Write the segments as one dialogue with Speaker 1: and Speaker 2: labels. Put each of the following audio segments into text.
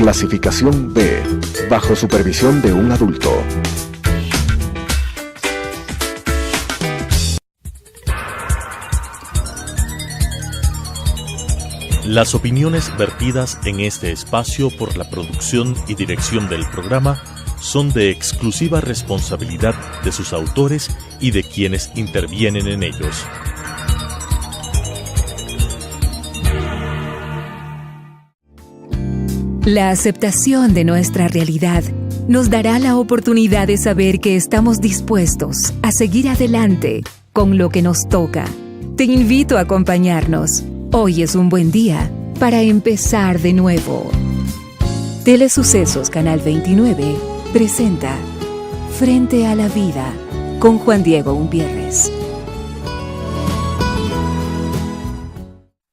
Speaker 1: Clasificación B, bajo supervisión de un adulto.
Speaker 2: Las opiniones vertidas en este espacio por la producción y dirección del programa son de exclusiva responsabilidad de sus autores y de quienes intervienen en ellos.
Speaker 3: La aceptación de nuestra realidad nos dará la oportunidad de saber que estamos dispuestos a seguir adelante con lo que nos toca. Te invito a acompañarnos. Hoy es un buen día para empezar de nuevo. Telesucesos Canal 29 presenta Frente a la Vida con Juan Diego Umpierres.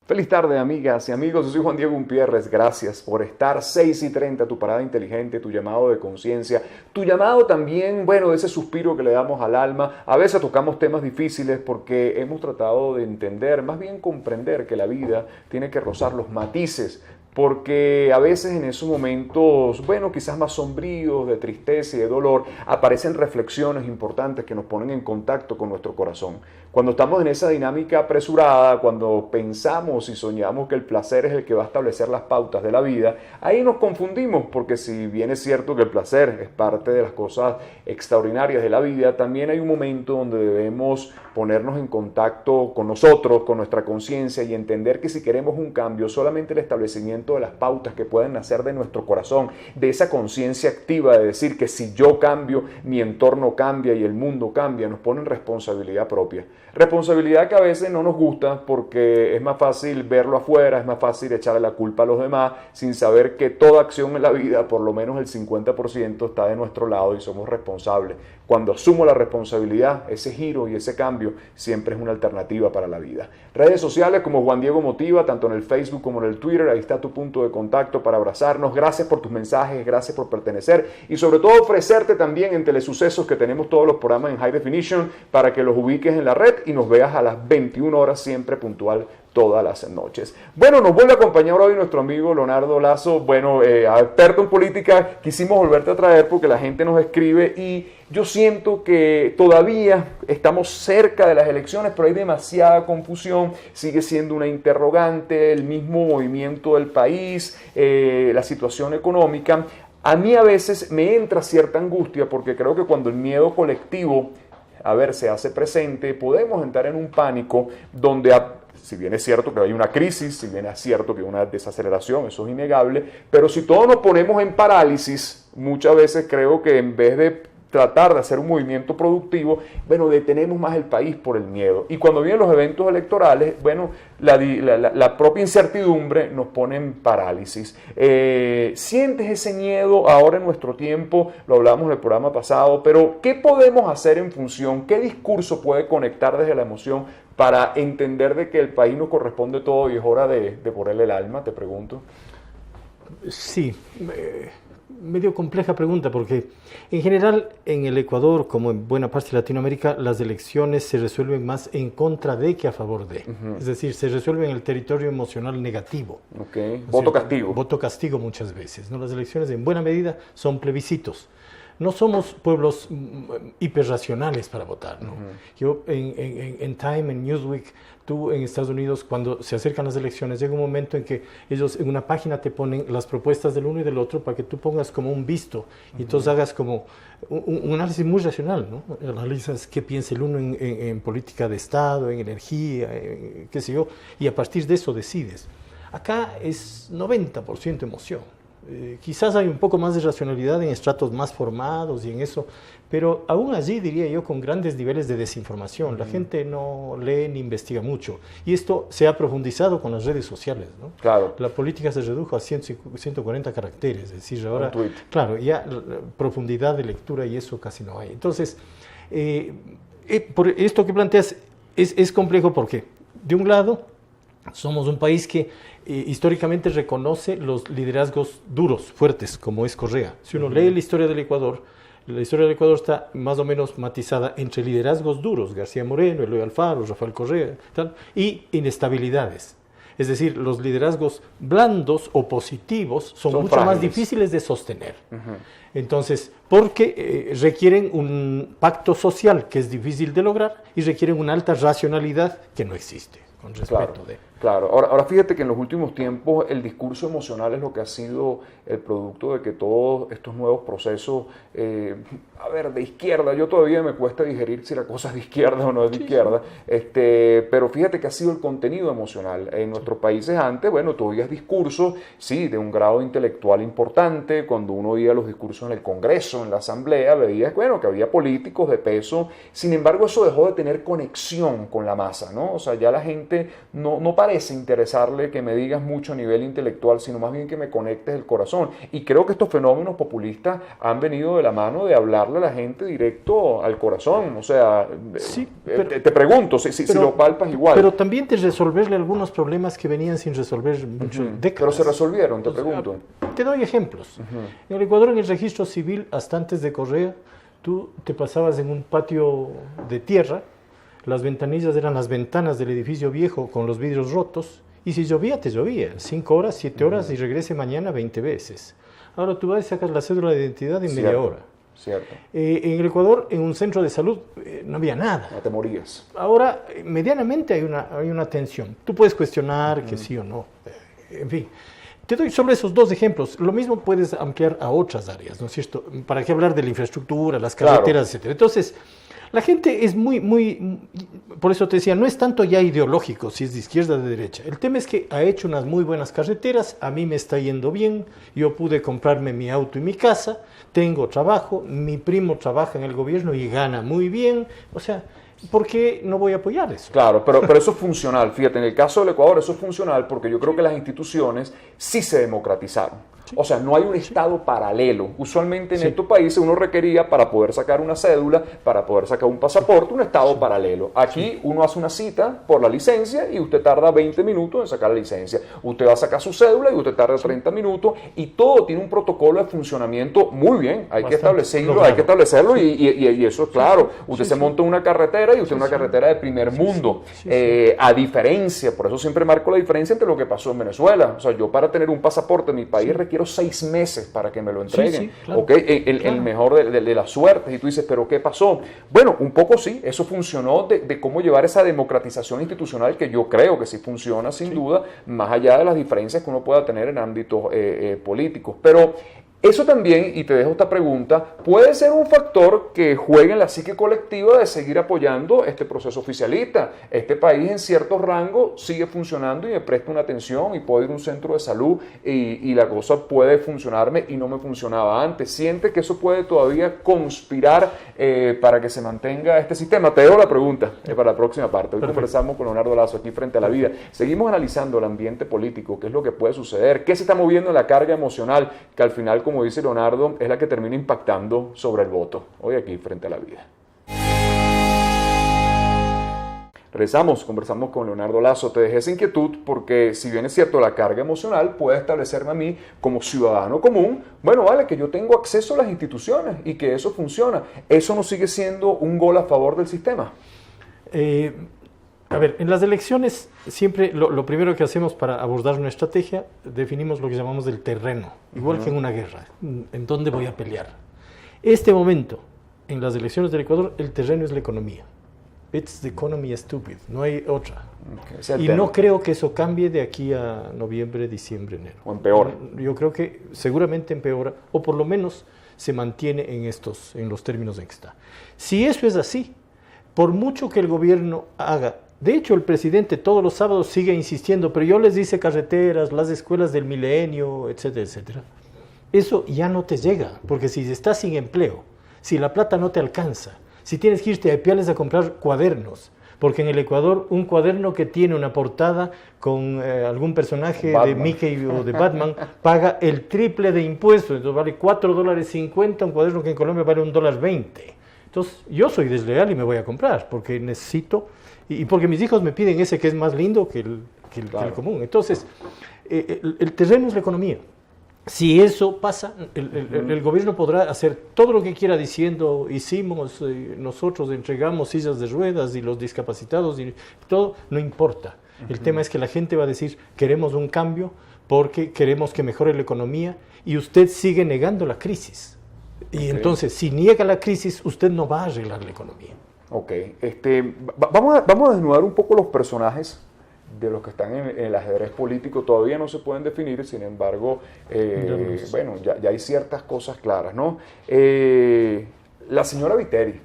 Speaker 4: Feliz tarde, amigas y amigos. Yo soy Juan Diego Umpierres. Gracias por estar. 6:30, tu parada inteligente, tu llamado de conciencia, tu llamado también, de ese suspiro que le damos al alma. A veces tocamos temas difíciles porque hemos tratado de entender, más bien comprender que la vida tiene que rozar los matices. Porque a veces en esos momentos, quizás más sombríos, de tristeza y de dolor, aparecen reflexiones importantes que nos ponen en contacto con nuestro corazón. Cuando estamos en esa dinámica apresurada, cuando pensamos y soñamos que el placer es el que va a establecer las pautas de la vida, ahí nos confundimos, porque si bien es cierto que el placer es parte de las cosas extraordinarias de la vida, también hay un momento donde debemos ponernos en contacto con nosotros, con nuestra conciencia y entender que si queremos un cambio, solamente el establecimiento de las pautas que pueden nacer de nuestro corazón, de esa conciencia activa de decir que si yo cambio, mi entorno cambia y el mundo cambia, nos pone en responsabilidad propia. Responsabilidad que a veces no nos gusta porque es más fácil verlo afuera, es más fácil echarle la culpa a los demás sin saber que toda acción en la vida, por lo menos el 50% está de nuestro lado y somos responsables. Cuando asumo la responsabilidad, ese giro y ese cambio siempre es una alternativa para la vida. Redes sociales como Juan Diego Motiva, tanto en el Facebook como en el Twitter, ahí está tu punto de contacto para abrazarnos. Gracias por tus mensajes, gracias por pertenecer y sobre todo ofrecerte también en Telesucesos que tenemos todos los programas en High Definition para que los ubiques en la red y nos veas a las 21 horas siempre puntual todas las noches. Nos vuelve a acompañar hoy nuestro amigo Leonardo Lazo, experto en política. Quisimos volverte a traer porque la gente nos escribe y yo siento que todavía estamos cerca de las elecciones, pero hay demasiada confusión, sigue siendo una interrogante, el mismo movimiento del país, la situación económica. A mí a veces me entra cierta angustia porque creo que cuando el miedo colectivo se hace presente, podemos entrar en un pánico donde si bien es cierto que hay una crisis, si bien es cierto que hay una desaceleración, eso es innegable, pero si todos nos ponemos en parálisis, muchas veces creo que en vez de tratar de hacer un movimiento productivo, detenemos más el país por el miedo. Y cuando vienen los eventos electorales, la propia incertidumbre nos pone en parálisis. ¿Sientes ese miedo ahora en nuestro tiempo? Lo hablamos en el programa pasado, pero ¿qué podemos hacer en función? ¿Qué discurso puede conectar desde la emoción para entender de que el país nos corresponde todo y es hora de ponerle el alma? Te pregunto.
Speaker 5: Sí, medio compleja pregunta porque en general en el Ecuador, como en buena parte de Latinoamérica, las elecciones se resuelven más en contra de que a favor de. Es decir, se resuelven en el territorio emocional negativo.
Speaker 4: Voto castigo.
Speaker 5: Voto castigo muchas veces, ¿no? Las elecciones en buena medida son plebiscitos. No somos pueblos hiperracionales para votar, ¿no? Yo en Time, en Newsweek, tú en Estados Unidos, cuando se acercan las elecciones, llega un momento en que ellos en una página te ponen las propuestas del uno y del otro para que tú pongas como un visto y entonces hagas como un análisis muy racional, ¿no? Analizas qué piensa el uno en política de Estado, en energía, qué sé yo, y a partir de eso decides. Acá es 90% emoción. Quizás hay un poco más de racionalidad en estratos más formados y en eso, pero aún allí diría yo con grandes niveles de desinformación. La gente no lee ni investiga mucho y esto se ha profundizado con las redes sociales, ¿no? Claro. La política se redujo a 140 caracteres, es decir, ahora, claro, ya profundidad de lectura y eso casi no hay. Entonces, por esto que planteas es complejo porque, de un lado, somos un país que históricamente reconoce los liderazgos duros, fuertes, como es Correa. Si uno lee la historia del Ecuador está más o menos matizada entre liderazgos duros, García Moreno, Eloy Alfaro, Rafael Correa, tal, y inestabilidades. Es decir, los liderazgos blandos o positivos son mucho
Speaker 4: frágiles,
Speaker 5: más difíciles de sostener. Entonces, porque requieren un pacto social que es difícil de lograr y requieren una alta racionalidad que no existe, con respeto
Speaker 4: Claro. Ahora fíjate que en los últimos tiempos el discurso emocional es lo que ha sido el producto de que todos estos nuevos procesos, de izquierda, yo todavía me cuesta digerir si la cosa es de izquierda o no es de izquierda, pero fíjate que ha sido el contenido emocional. En nuestros países antes, tú oías discursos, sí, de un grado intelectual importante, cuando uno oía los discursos en el Congreso, en la Asamblea, veías, que había políticos de peso, sin embargo eso dejó de tener conexión con la masa, ¿no? O sea, ya la gente no parece interesarle que me digas mucho a nivel intelectual, sino más bien que me conectes el corazón. Y creo que estos fenómenos populistas han venido de la mano de hablarle a la gente directo al corazón. O sea,
Speaker 5: sí,
Speaker 4: te pregunto si lo palpas igual.
Speaker 5: Pero también de resolverle algunos problemas que venían sin resolver muchas décadas.
Speaker 4: Pero se resolvieron, te pregunto.
Speaker 5: Te doy ejemplos. En el Ecuador, en el registro civil, hasta antes de Correa, tú te pasabas en un patio de tierra, las ventanillas eran las ventanas del edificio viejo con los vidrios rotos, y si llovía, te llovía, 5 horas, 7 horas, y regrese mañana 20 veces. Ahora tú vas y sacas la cédula de identidad en media hora.
Speaker 4: Cierto.
Speaker 5: En el Ecuador, en un centro de salud, no había nada.
Speaker 4: No te morías.
Speaker 5: Ahora, medianamente hay una tensión. Tú puedes cuestionar que sí o no. En fin, te doy sobre esos 2 ejemplos. Lo mismo puedes ampliar a otras áreas, ¿no es cierto? ¿Para qué hablar de la infraestructura, las carreteras, etcétera? Entonces, la gente es por eso te decía, no es tanto ya ideológico si es de izquierda o de derecha. El tema es que ha hecho unas muy buenas carreteras, a mí me está yendo bien, yo pude comprarme mi auto y mi casa, tengo trabajo, mi primo trabaja en el gobierno y gana muy bien, o sea, ¿por qué no voy a apoyar eso?
Speaker 4: Claro, pero eso es funcional. Fíjate, en el caso del Ecuador eso es funcional porque yo creo que las instituciones sí se democratizaron. O sea, no hay un Estado paralelo. Usualmente en estos países uno requería para poder sacar una cédula, para poder sacar un pasaporte, un Estado paralelo. Aquí uno hace una cita por la licencia y usted tarda 20 minutos en sacar la licencia. Usted va a sacar su cédula y usted tarda 30 minutos y todo tiene un protocolo de funcionamiento muy bien. Hay que establecerlo y eso es claro. Usted se monta en una carretera y usted en una carretera de primer mundo. A diferencia, por eso siempre marco la diferencia entre lo que pasó en Venezuela. O sea, yo para tener un pasaporte en mi país requiero 6 meses para que me lo entreguen. Claro. ¿Okay? El mejor de las suertes. Y tú dices, ¿pero qué pasó? Bueno, un poco sí, eso funcionó de cómo llevar esa democratización institucional que yo creo que sí funciona sin duda, más allá de las diferencias que uno pueda tener en ámbitos políticos. Pero eso también, y te dejo esta pregunta, puede ser un factor que juegue en la psique colectiva de seguir apoyando este proceso oficialista. Este país en ciertos rangos sigue funcionando y me presta una atención y puedo ir a un centro de salud y la cosa puede funcionarme y no me funcionaba antes. ¿Siente que eso puede todavía conspirar para que se mantenga este sistema? Te dejo la pregunta para la próxima parte. Hoy conversamos con Leonardo Lazo aquí frente a la vida. Seguimos analizando el ambiente político, qué es lo que puede suceder, qué se está moviendo en la carga emocional que al final, como dice Leonardo, es la que termina impactando sobre el voto. Hoy aquí frente a la vida. Regresamos, conversamos con Leonardo Lazo. Te dejé esa inquietud porque, si bien es cierto, la carga emocional puede establecerme a mí como ciudadano común, que yo tengo acceso a las instituciones y que eso funciona. ¿Eso no sigue siendo un gol a favor del sistema?
Speaker 5: A ver, en las elecciones siempre lo primero que hacemos para abordar una estrategia, definimos lo que llamamos el terreno, igual que en una guerra, en dónde voy a pelear. Este momento, en las elecciones del Ecuador, el terreno es la economía. It's the economy stupid, no hay otra. Y no creo que eso cambie de aquí a noviembre, diciembre, enero.
Speaker 4: O empeora.
Speaker 5: Yo creo que seguramente empeora, o por lo menos se mantiene en los términos en que está. Si eso es así, por mucho que el gobierno haga, de hecho el presidente todos los sábados sigue insistiendo, pero yo les dice carreteras, las escuelas del milenio, etcétera, etcétera. Eso ya no te llega, porque si estás sin empleo, si la plata no te alcanza, si tienes que irte a Ipiales a comprar cuadernos, porque en el Ecuador un cuaderno que tiene una portada con algún personaje de Mickey o de Batman paga el triple de impuestos, entonces vale $4.50, un cuaderno que en Colombia vale $1.20. Entonces yo soy desleal y me voy a comprar porque necesito, y porque mis hijos me piden ese que es más lindo que el común. Entonces el terreno es la economía. Si eso pasa, el gobierno podrá hacer todo lo que quiera diciendo, hicimos, nosotros entregamos sillas de ruedas y los discapacitados y todo, no importa. El tema es que la gente va a decir, queremos un cambio porque queremos que mejore la economía y usted sigue negando la crisis. Y entonces, si niega la crisis, usted no va a arreglar la economía.
Speaker 4: Ok, vamos a desnudar un poco los personajes de los que están en el ajedrez político. Todavía no se pueden definir, sin embargo, bueno, ya hay ciertas cosas claras, ¿no? La señora Viteri.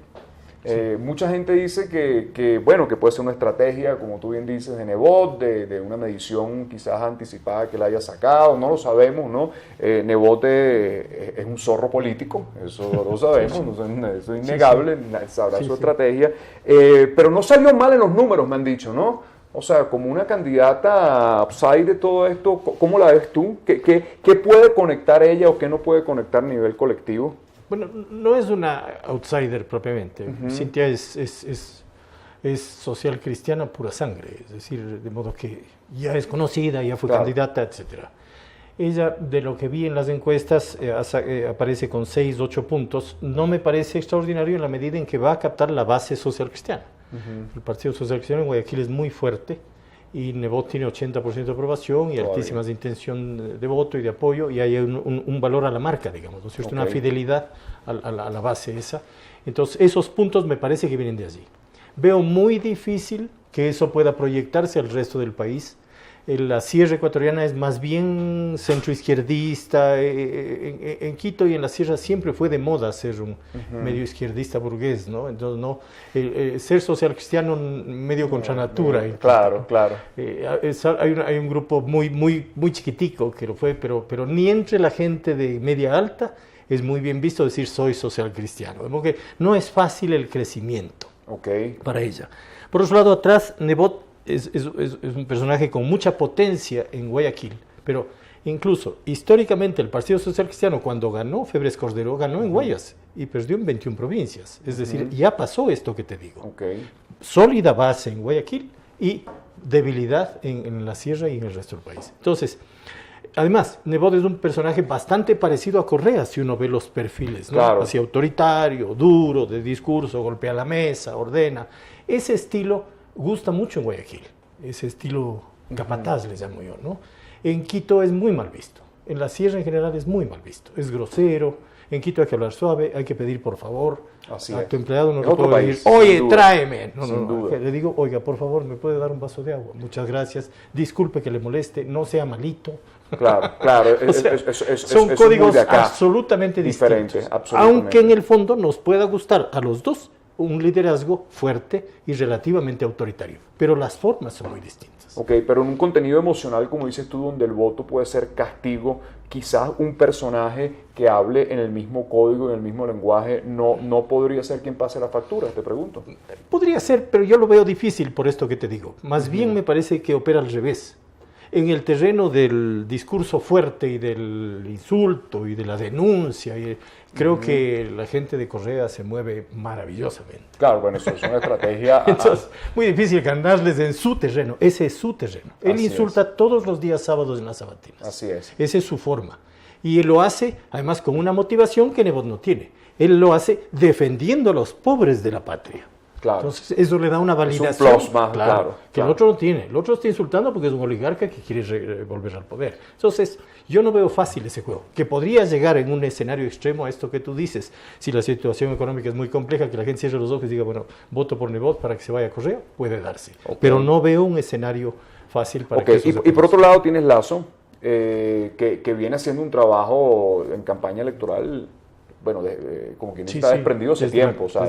Speaker 4: Mucha gente dice que puede ser una estrategia, como tú bien dices, de Nebot, de una medición quizás anticipada que la haya sacado, no lo sabemos, ¿no? Nebot es un zorro político, eso lo sabemos, eso es innegable, sabrá su estrategia, pero no salió mal en los números, me han dicho, ¿no? O sea, como una candidata upside de todo esto, ¿cómo la ves tú? ¿Qué puede conectar ella o qué no puede conectar a nivel colectivo?
Speaker 5: Bueno, no es una outsider propiamente. Cintia es social cristiana pura sangre, es decir, de modo que ya es conocida, ya fue candidata, etcétera. Ella, de lo que vi en las encuestas, aparece con 6, 8 puntos. No me parece extraordinario en la medida en que va a captar la base social cristiana. El Partido Social Cristiano en Guayaquil es muy fuerte y Nebot tiene 80% de aprobación y altísimas de intención de voto y de apoyo, y hay un valor a la marca, digamos, ¿no es cierto? Una fidelidad a la base esa. Entonces, esos puntos me parece que vienen de allí. Veo muy difícil que eso pueda proyectarse al resto del país. La sierra ecuatoriana es más bien centroizquierdista. En Quito y en la sierra siempre fue de moda ser un medio izquierdista burgués, ¿no? Entonces, no, ser social cristiano medio contra natura.
Speaker 4: Claro.
Speaker 5: Hay un grupo muy chiquitico que lo fue, pero ni entre la gente de media alta es muy bien visto decir soy social cristiano. Porque no es fácil el crecimiento para ella. Por otro lado, atrás, Nebot es un personaje con mucha potencia en Guayaquil, pero incluso históricamente el Partido Social Cristiano, cuando ganó Febres Cordero, ganó en Guayas y perdió en 21 provincias. Es decir, ya pasó esto que te digo. Sólida base en Guayaquil y debilidad en la sierra y en el resto del país. Entonces, además, Nebot es un personaje bastante parecido a Correa, si uno ve los perfiles, ¿no? Así autoritario, duro, de discurso, golpea la mesa, ordena. Ese estilo gusta mucho en Guayaquil, ese estilo capataz, le llamo yo, ¿no? En Quito es muy mal visto, en la sierra en general es muy mal visto, es grosero. En Quito hay que hablar suave, hay que pedir por favor. A tu empleado no le puede decir, oye, tráeme. No. Le digo, oiga, por favor, ¿me puede dar un vaso de agua? Muchas gracias, disculpe que le moleste, no sea malito.
Speaker 4: Claro.
Speaker 5: O sea, son códigos absolutamente distintos. Aunque en el fondo nos pueda gustar a los dos un liderazgo fuerte y relativamente autoritario, pero las formas son muy distintas.
Speaker 4: Pero en un contenido emocional, como dices tú, donde el voto puede ser castigo, quizás un personaje que hable en el mismo código, en el mismo lenguaje, no podría ser quien pase la factura, te pregunto.
Speaker 5: Podría ser, pero yo lo veo difícil por esto que te digo. Más bien me parece que opera al revés. En el terreno del discurso fuerte y del insulto y de la denuncia, creo que la gente de Correa se mueve maravillosamente.
Speaker 4: Claro, bueno, eso es una estrategia.
Speaker 5: Entonces, muy difícil ganarles en su terreno. Ese es su terreno. Él insulta todos los días sábados en las sabatinas.
Speaker 4: Así es.
Speaker 5: Esa es su forma. Y él lo hace, además, con una motivación que Nebot no tiene. Él lo hace defendiendo a los pobres de la patria. Entonces, eso le da una validación.
Speaker 4: Es un plus más,
Speaker 5: que el otro no tiene. El otro está insultando porque es un oligarca que quiere volver al poder. Entonces, yo no veo fácil ese juego. Que podría llegar en un escenario extremo a esto que tú dices. Si la situación económica es muy compleja, que la gente cierre los ojos y diga, bueno, voto por Nebot para que se vaya a Correa, puede darse. Pero no veo un escenario fácil para que eso
Speaker 4: y por otro lado tienes Lazo, que viene haciendo un trabajo en campaña electoral. Bueno, como quien está desprendido hace tiempo, está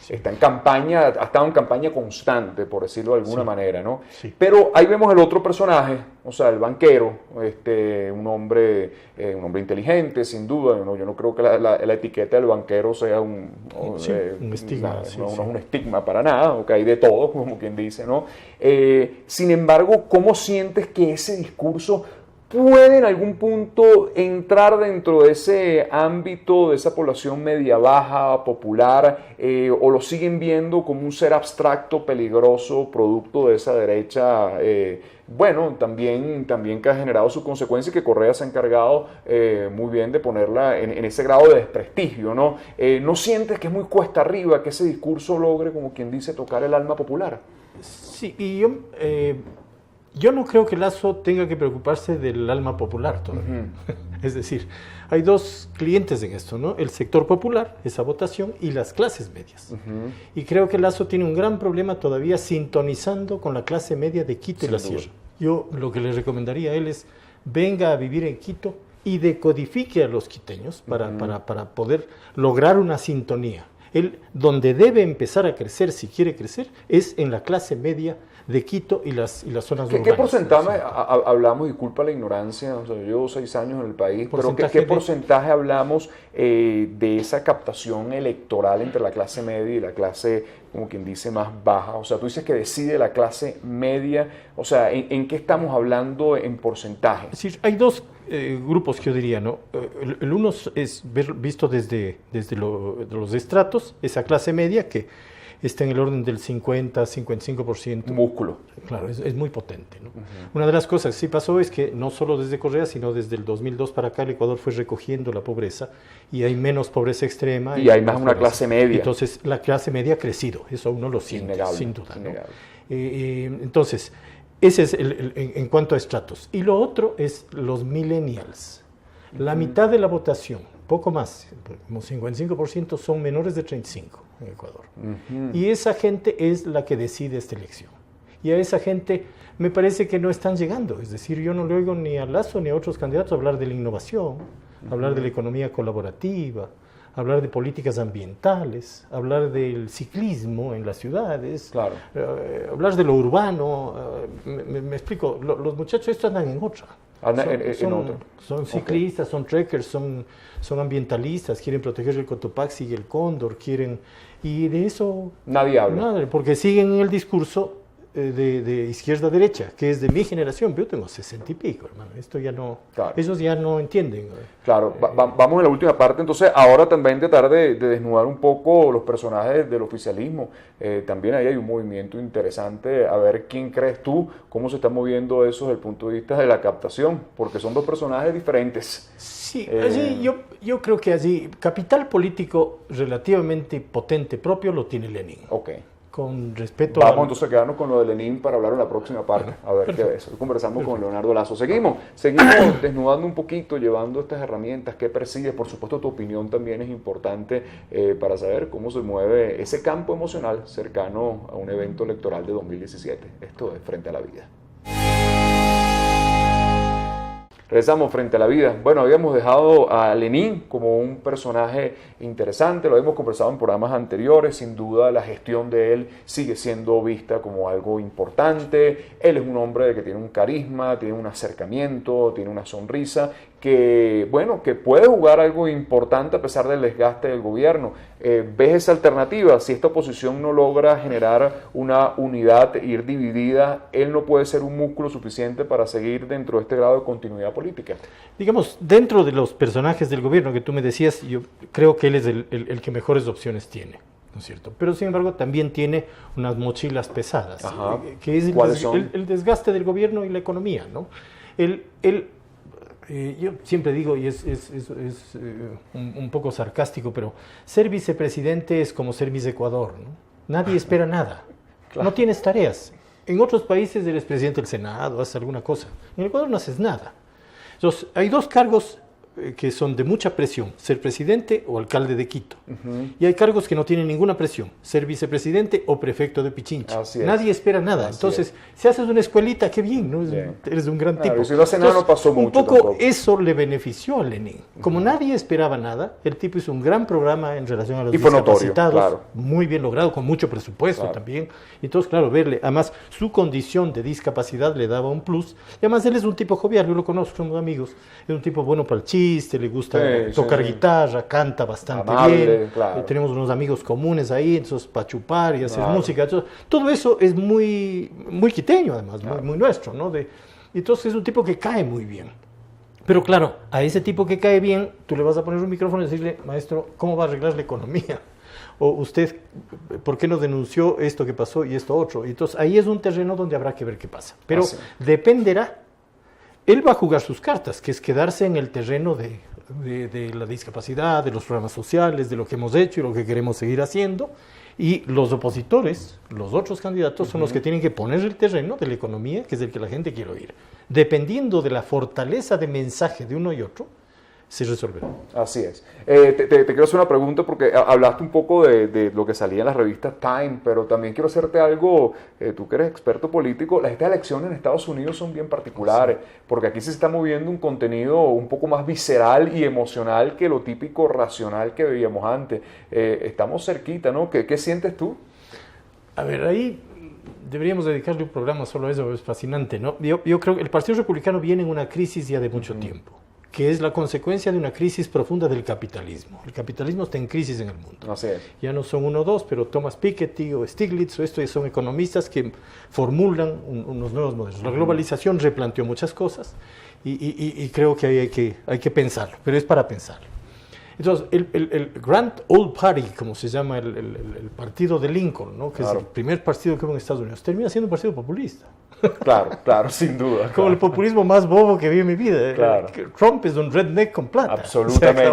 Speaker 4: en campaña, ha estado en campaña constante, por decirlo de alguna manera, ¿no? Pero ahí vemos el otro personaje, o sea, el banquero, un hombre inteligente, sin duda. Yo no creo que la etiqueta del banquero sea un estigma, un estigma para nada, hay de todo, como quien dice, ¿no? Sin embargo, ¿cómo sientes que ese discurso puede en algún punto entrar dentro de ese ámbito, de esa población media baja, popular, o lo siguen viendo como un ser abstracto, peligroso, producto de esa derecha, bueno, también que ha generado sus consecuencias y que Correa se ha encargado muy bien de ponerla en ese grado de desprestigio, ¿no? ¿No sientes que es muy cuesta arriba que ese discurso logre, como quien dice, tocar el alma popular?
Speaker 5: Sí, y yo no creo que Lasso tenga que preocuparse del alma popular todavía. Es decir, hay dos clientes en esto, ¿no? El sector popular, esa votación, y las clases medias. Y creo que Lasso tiene un gran problema todavía sintonizando con la clase media de Quito y la Sierra. Yo lo que le recomendaría a él es, venga a vivir en Quito y decodifique a los quiteños para poder lograr una sintonía. Él, donde debe empezar a crecer, si quiere crecer, es en la clase media de Quito y las zonas urbanas.
Speaker 4: ¿Qué porcentaje hablamos, disculpa la ignorancia, o sea, yo llevo 6 años en el país, pero ¿qué porcentaje hablamos de esa captación electoral entre la clase media y la clase, como quien dice, más baja? O sea, tú dices que decide la clase media, o sea, ¿en qué estamos hablando en porcentaje?
Speaker 5: Es decir, hay dos grupos que yo diría, ¿no? El uno es visto desde los estratos, esa clase media que está en el orden del 50-55%.
Speaker 4: Músculo.
Speaker 5: Claro, es muy potente, ¿no? Una de las cosas que sí pasó es que no solo desde Correa, sino desde el 2002 para acá, el Ecuador fue recogiendo la pobreza y hay menos pobreza extrema.
Speaker 4: Y hay más una clase media.
Speaker 5: Entonces, la clase media ha crecido, eso uno lo siente,
Speaker 4: innegable,
Speaker 5: sin duda, ¿no?
Speaker 4: Entonces,
Speaker 5: ese es en cuanto a estratos. Y lo otro es los millennials. La mitad de la votación, poco más, como 55%, son menores de 35 en Ecuador. Y esa gente es la que decide esta elección. Y a esa gente me parece que no están llegando. Es decir, yo no le oigo ni a Lasso ni a otros candidatos hablar de la innovación, hablar de la economía colaborativa, hablar de políticas ambientales, hablar del ciclismo en las ciudades,
Speaker 4: claro.
Speaker 5: Hablar de lo urbano. Me explico, los muchachos estos andan en otra. Son ciclistas, son trekkers, son ambientalistas, quieren proteger el Cotopaxi y el cóndor, y de eso
Speaker 4: nadie habla.
Speaker 5: Nada, porque siguen en el discurso de izquierda a derecha, que es de mi generación. Yo tengo 60 y pico, hermano. Esto ya no, claro. Ellos ya no entienden.
Speaker 4: Claro, vamos a la última parte. Entonces, ahora también tratar de desnudar un poco los personajes del oficialismo. También ahí hay un movimiento interesante. A ver, ¿quién crees tú? ¿Cómo se está moviendo eso desde el punto de vista de la captación? Porque son dos personajes diferentes.
Speaker 5: Sí, allí yo creo que allí capital político relativamente potente propio lo tiene Lenin.
Speaker 4: Ok.
Speaker 5: Con respeto
Speaker 4: Vamos entonces a quedarnos con lo de Lenin para hablar en la próxima parte. A ver qué es. Conversamos con Leonardo Lasso. Seguimos desnudando un poquito, llevando estas herramientas. ¿Qué persigue? Por supuesto, tu opinión también es importante para saber cómo se mueve ese campo emocional cercano a un evento electoral de 2017. Esto es Frente a la Vida. Regresamos Frente a la Vida. Bueno, habíamos dejado a Lenin como un personaje interesante, lo habíamos conversado en programas anteriores, sin duda la gestión de él sigue siendo vista como algo importante. Él es un hombre que tiene un carisma, tiene un acercamiento, tiene una sonrisa, que puede jugar algo importante a pesar del desgaste del gobierno. ¿Ves esa alternativa? Si esta oposición no logra generar una unidad e ir dividida, él no puede ser un músculo suficiente para seguir dentro de este grado de continuidad política.
Speaker 5: Digamos, dentro de los personajes del gobierno que tú me decías, yo creo que él es el que mejores opciones tiene, ¿no es cierto? Pero sin embargo también tiene unas mochilas pesadas, que es el desgaste del gobierno y la economía, ¿no? Yo siempre digo, y es un poco sarcástico, pero ser vicepresidente es como ser Miss Ecuador, ¿no? Nadie espera nada, claro. No tienes tareas. En otros países eres presidente del Senado, haces alguna cosa. En Ecuador no haces nada. Entonces, hay dos cargos que son de mucha presión, ser presidente o alcalde de Quito. Y hay cargos que no tienen ninguna presión, ser vicepresidente o prefecto de Pichincha. Nadie espera nada. Entonces, si haces una escuelita, qué bien, ¿no? Eres un gran tipo.
Speaker 4: Si lo hace nada, no pasó mucho.
Speaker 5: Un poco tampoco. Eso le benefició a Lenin. Como nadie esperaba nada, el tipo hizo un gran programa en relación a los discapacitados, claro. Muy bien logrado, con mucho presupuesto también. Entonces, claro, verle, además, su condición de discapacidad le daba un plus. Y además, él es un tipo jovial, yo lo conozco, somos amigos. Es un tipo bueno para el chiste, le gusta tocar guitarra, canta bastante bien. Claro. Tenemos unos amigos comunes ahí, entonces para chupar y hacer música. Entonces, todo eso es muy, muy quiteño, además, muy nuestro, ¿no? Entonces es un tipo que cae muy bien. Pero claro, a ese tipo que cae bien, tú le vas a poner un micrófono y decirle, maestro, ¿cómo va a arreglar la economía? O usted, ¿por qué no denunció esto que pasó y esto otro? Y entonces ahí es un terreno donde habrá que ver qué pasa. Pero dependerá, él va a jugar sus cartas, que es quedarse en el terreno de la discapacidad, de los programas sociales, de lo que hemos hecho y lo que queremos seguir haciendo. Y los opositores, los otros candidatos, son los que tienen que poner el terreno de la economía, que es el que la gente quiere oír. Dependiendo de la fortaleza de mensaje de uno y otro, se resolverá.
Speaker 4: Así es. Te quiero hacer una pregunta porque hablaste un poco de lo que salía en la revista Time, pero también quiero hacerte algo, tú que eres experto político, estas elecciones en Estados Unidos son bien particulares, porque aquí se está moviendo un contenido un poco más visceral y emocional que lo típico racional que veíamos antes. Estamos cerquita, ¿no? ¿Qué sientes tú?
Speaker 5: A ver, ahí deberíamos dedicarle un programa solo a eso, es fascinante, ¿no? Yo creo que el Partido Republicano viene en una crisis ya de mucho tiempo, que es la consecuencia de una crisis profunda del capitalismo. El capitalismo está en crisis en el mundo.
Speaker 4: Así es.
Speaker 5: Ya no son uno o dos, pero Thomas Piketty o Stiglitz o estos son economistas que formulan unos nuevos modelos. La globalización replanteó muchas cosas y creo que hay que pensarlo, pero es para pensarlo. Entonces, el Grand Old Party, como se llama el partido de Lincoln, ¿no? Que es el primer partido que hubo en Estados Unidos, termina siendo un partido populista.
Speaker 4: Claro, sin duda.
Speaker 5: Como el populismo más bobo que vi en mi vida.
Speaker 4: Claro.
Speaker 5: Trump es un redneck con plata.
Speaker 4: Absolutamente.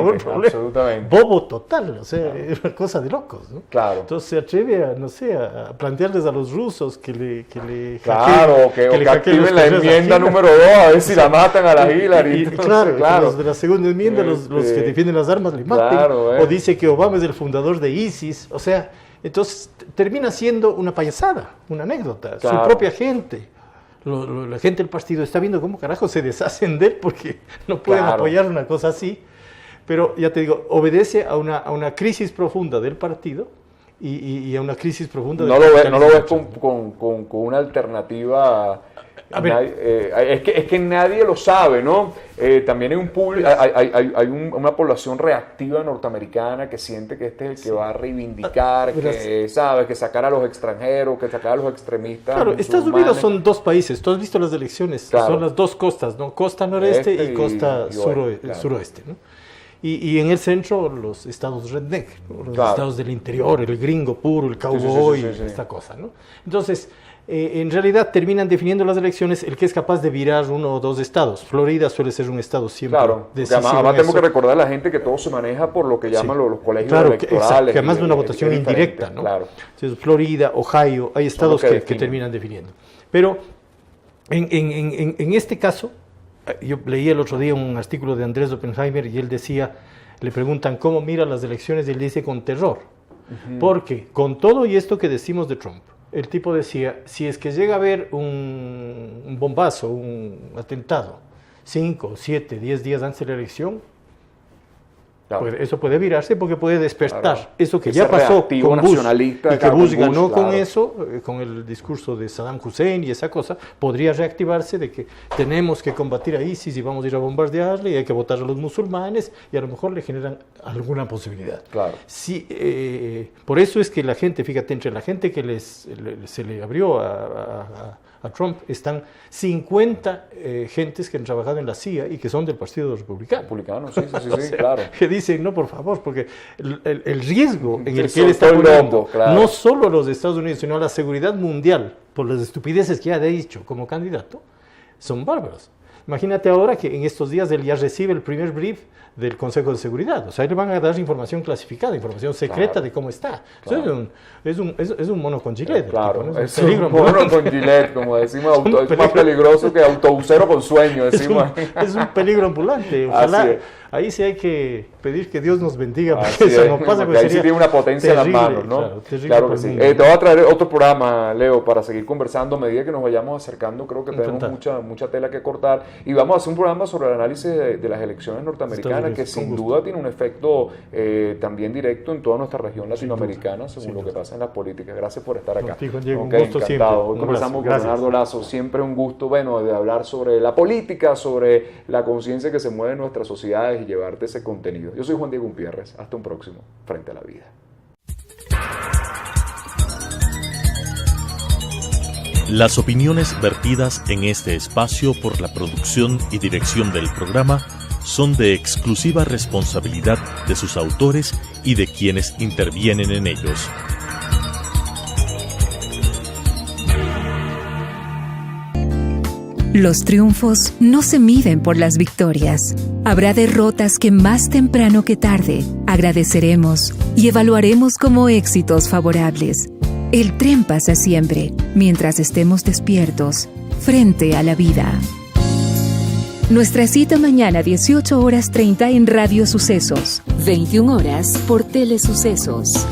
Speaker 5: Bobo total, o sea, es una cosa de locos, ¿no?
Speaker 4: Claro.
Speaker 5: Entonces se atreve a plantearles a los rusos que le
Speaker 4: activen la enmienda número 2, a ver si la matan a la Hillary.
Speaker 5: Claro, los de la segunda enmienda, los que defienden las armas le maten. O dice que Obama es el fundador de ISIS, o sea, entonces termina siendo una payasada, una anécdota. Su propia gente. La gente del partido está viendo cómo carajo se deshacen de él porque no pueden apoyar una cosa así, pero ya te digo, obedece a una crisis profunda del partido y a una crisis profunda
Speaker 4: no lo ves con una alternativa. Es que nadie lo sabe, ¿no? También hay un público, hay una población reactiva norteamericana que siente que este es el que va a reivindicar, que sabe, que sacar a los extranjeros, que sacar a los extremistas.
Speaker 5: Claro, Estados Unidos son dos países, tú has visto las elecciones, son las dos costas, ¿no? Costa noreste y costa suroeste, ¿no? Y en el centro los estados redneck, ¿no? Los estados del interior, el gringo puro, el cowboy, esta cosa, ¿no? Entonces, en realidad terminan definiendo las elecciones el que es capaz de virar uno o dos estados. Florida suele ser un estado siempre decisivo.
Speaker 4: Además tenemos que recordar a la gente que todo se maneja por lo que llaman los colegios electorales.
Speaker 5: Que además de una votación indirecta, ¿no? Entonces, Florida, Ohio, hay estados que terminan definiendo. Pero en este caso, yo leí el otro día un artículo de Andrés Oppenheimer y él decía, le preguntan cómo mira las elecciones y él dice con terror. Porque con todo y esto que decimos de Trump, el tipo decía, si es que llega a haber un bombazo, un atentado, 5, 7, 10 días antes de la elección, eso puede virarse porque puede despertar eso que ya pasó con Bush y que Bush ganó con eso, con el discurso de Saddam Hussein y esa cosa, podría reactivarse de que tenemos que combatir a ISIS y vamos a ir a bombardearle y hay que votar a los musulmanes y a lo mejor le generan alguna posibilidad. Sí, por eso es que la gente, fíjate, entre la gente que se le abrió a Trump están 50 gentes que han trabajado en la CIA y que son del Partido Republicano.
Speaker 4: Sí, claro.
Speaker 5: Que dicen, no, por favor, porque el riesgo en el que él está poniendo, no solo a los Estados Unidos, sino a la seguridad mundial, por las estupideces que ha dicho como candidato, son bárbaros. Imagínate ahora que en estos días él ya recibe el primer brief del Consejo de Seguridad. O sea, le van a dar información clasificada, información secreta de cómo está. Es un mono con gilet.
Speaker 4: Es un mono con gilet, como decimos, es más peligroso que autobusero con sueño, decimos.
Speaker 5: Es un peligro ambulante. Ojalá, ahí sí hay que pedir que Dios nos bendiga, porque eso no pasa.
Speaker 4: Porque ahí sí tiene una potencia en las manos, ¿no? Claro que sí. Te voy a traer otro programa, Leo, para seguir conversando. A medida que nos vayamos acercando, creo que tenemos mucha tela que cortar. Y vamos a hacer un programa sobre el análisis de las elecciones norteamericanas, que sin duda tiene un efecto también directo en toda nuestra región latinoamericana, según lo que pasa en la política. Gracias por estar acá.
Speaker 5: Diego, un gusto siempre.
Speaker 4: Hoy conversamos con Leonardo Lazo. Siempre un gusto, de hablar sobre la política, sobre la conciencia que se mueve en nuestras sociedades y llevarte ese contenido. Yo soy Juan Diego Gutiérrez. Hasta un próximo Frente a la Vida.
Speaker 2: Las opiniones vertidas en este espacio por la producción y dirección del programa son de exclusiva responsabilidad de sus autores y de quienes intervienen en ellos.
Speaker 3: Los triunfos no se miden por las victorias. Habrá derrotas que más temprano que tarde agradeceremos y evaluaremos como éxitos favorables. El tren pasa siempre, mientras estemos despiertos, frente a la vida. Nuestra cita mañana 18:30 en Radio Sucesos, 21 horas por Telesucesos.